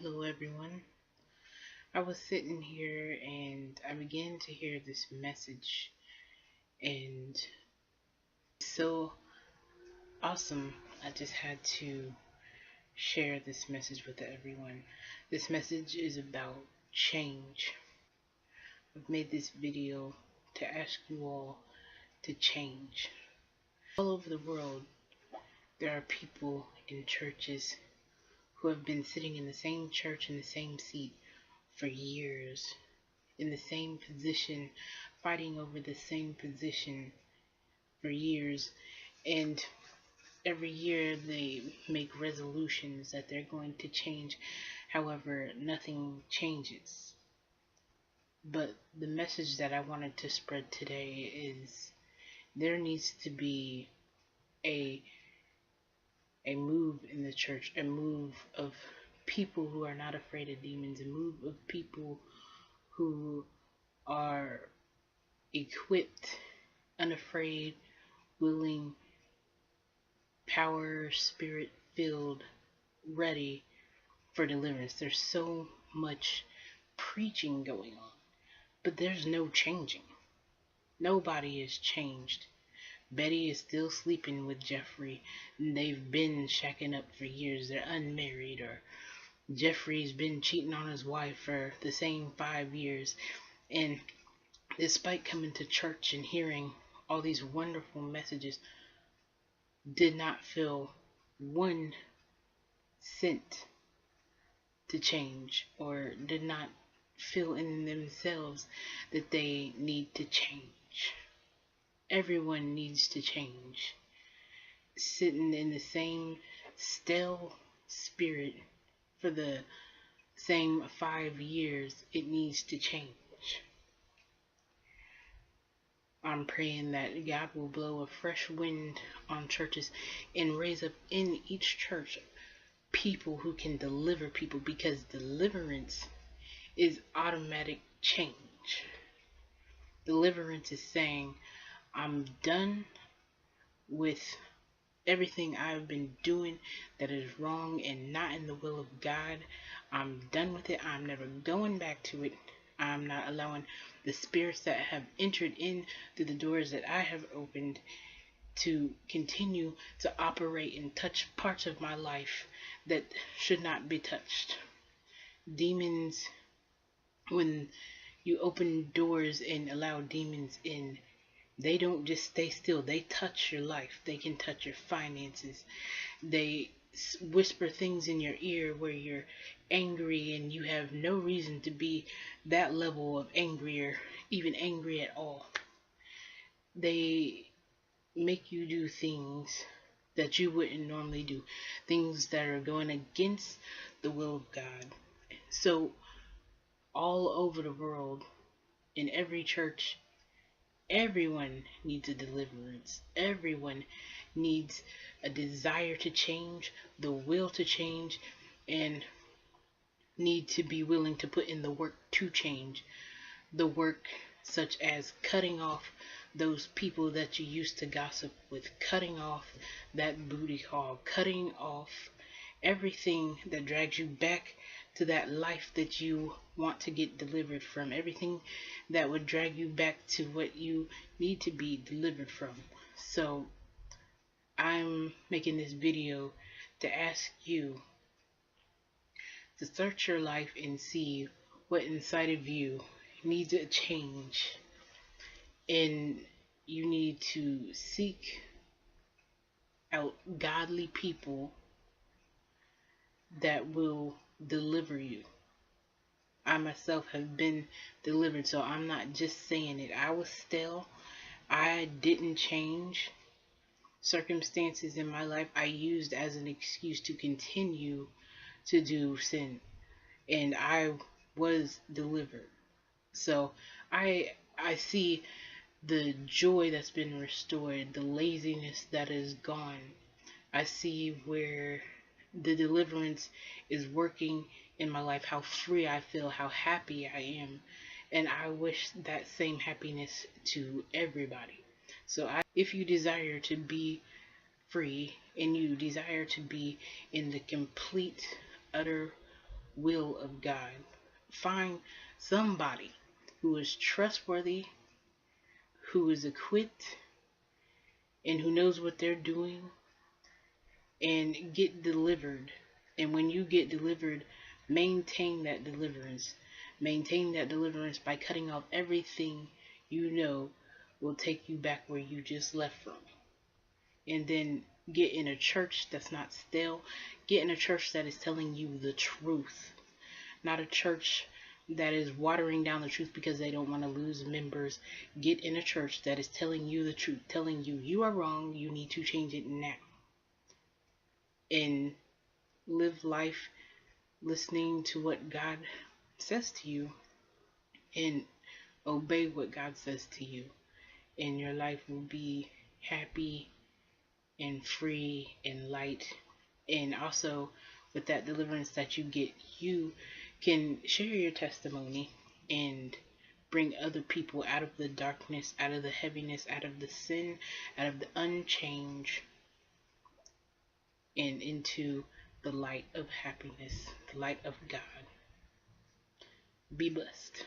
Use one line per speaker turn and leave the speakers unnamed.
Hello, everyone. I was sitting here and I began to hear this message, and it's so awesome. I just had to share this message with everyone. This message is about change. I've made this video to ask you all to change. All over the world, there are people in churches who have been sitting in the same church in the same seat for years, in the same position, fighting over the same position for years, and every year they make resolutions that they're going to change. However, nothing changes. But the message that I wanted to spread today is there needs to be a a move in the church, a move of people who are not afraid of demons, a move of people who are equipped, unafraid, willing, power, spirit filled, ready for deliverance. There's so much preaching going on, but there's no changing. Nobody is changed. Betty is still sleeping with Jeffrey. They've been shacking up for years. They're unmarried, or Jeffrey's been cheating on his wife for the same 5 years. And despite coming to church and hearing all these wonderful messages, did not feel 1 cent to change, or did not feel in themselves that they need to change. Everyone needs to change. Sitting in the same stale spirit for the same 5 years, it needs to change. I'm praying that God will blow a fresh wind on churches and raise up in each church people who can deliver people, because deliverance is automatic change. Deliverance is saying, I'm done with everything I've been doing that is wrong and not in the will of God. I'm done with it. I'm never going back to it. I'm not allowing the spirits that have entered in through the doors that I have opened to continue to operate and touch parts of my life that should not be touched. Demons, when you open doors and allow demons in, they don't just stay still. They touch your life. They can touch your finances. They whisper things in your ear where you're angry and you have no reason to be that level of angry, or even angry at all. They make you do things that you wouldn't normally do, things that are going against the will of God. So all over the world, in every church, everyone needs a deliverance. Everyone needs a desire to change, the will to change, and need to be willing to put in the work to change. The work such as cutting off those people that you used to gossip with, cutting off that booty call, cutting off everything that drags you back to that life that you want to get delivered from, everything that would drag you back to what you need to be delivered from. So I'm making this video to ask you to search your life and see what inside of you needs a change, and you need to seek out godly people that will deliver you. I myself have been delivered, so I'm not just saying it. I was still, I didn't change. Circumstances in my life I used as an excuse to continue to do sin, and I was delivered. So I see the joy that's been restored, the laziness that is gone. I see where the deliverance is working in my life, how free I feel, how happy I am. And I wish that same happiness to everybody. So if you desire to be free and you desire to be in the complete, utter will of God. Find somebody who is trustworthy, who is equipped, and who knows what they're doing, and get delivered. And when you get delivered, maintain that deliverance. Maintain that deliverance by cutting off everything you know will take you back where you just left from. And then get in a church that's not stale. Get in a church that is telling you the truth. Not a church that is watering down the truth because they don't want to lose members. Get in a church that is telling you the truth, telling you you are wrong, you need to change it now. And live life listening to what God says to you, and obey what God says to you. And your life will be happy and free and light. And also, with that deliverance that you get, you can share your testimony and bring other people out of the darkness, out of the heaviness, out of the sin, out of the unchange, and into the light of happiness, the light of God. Be blessed.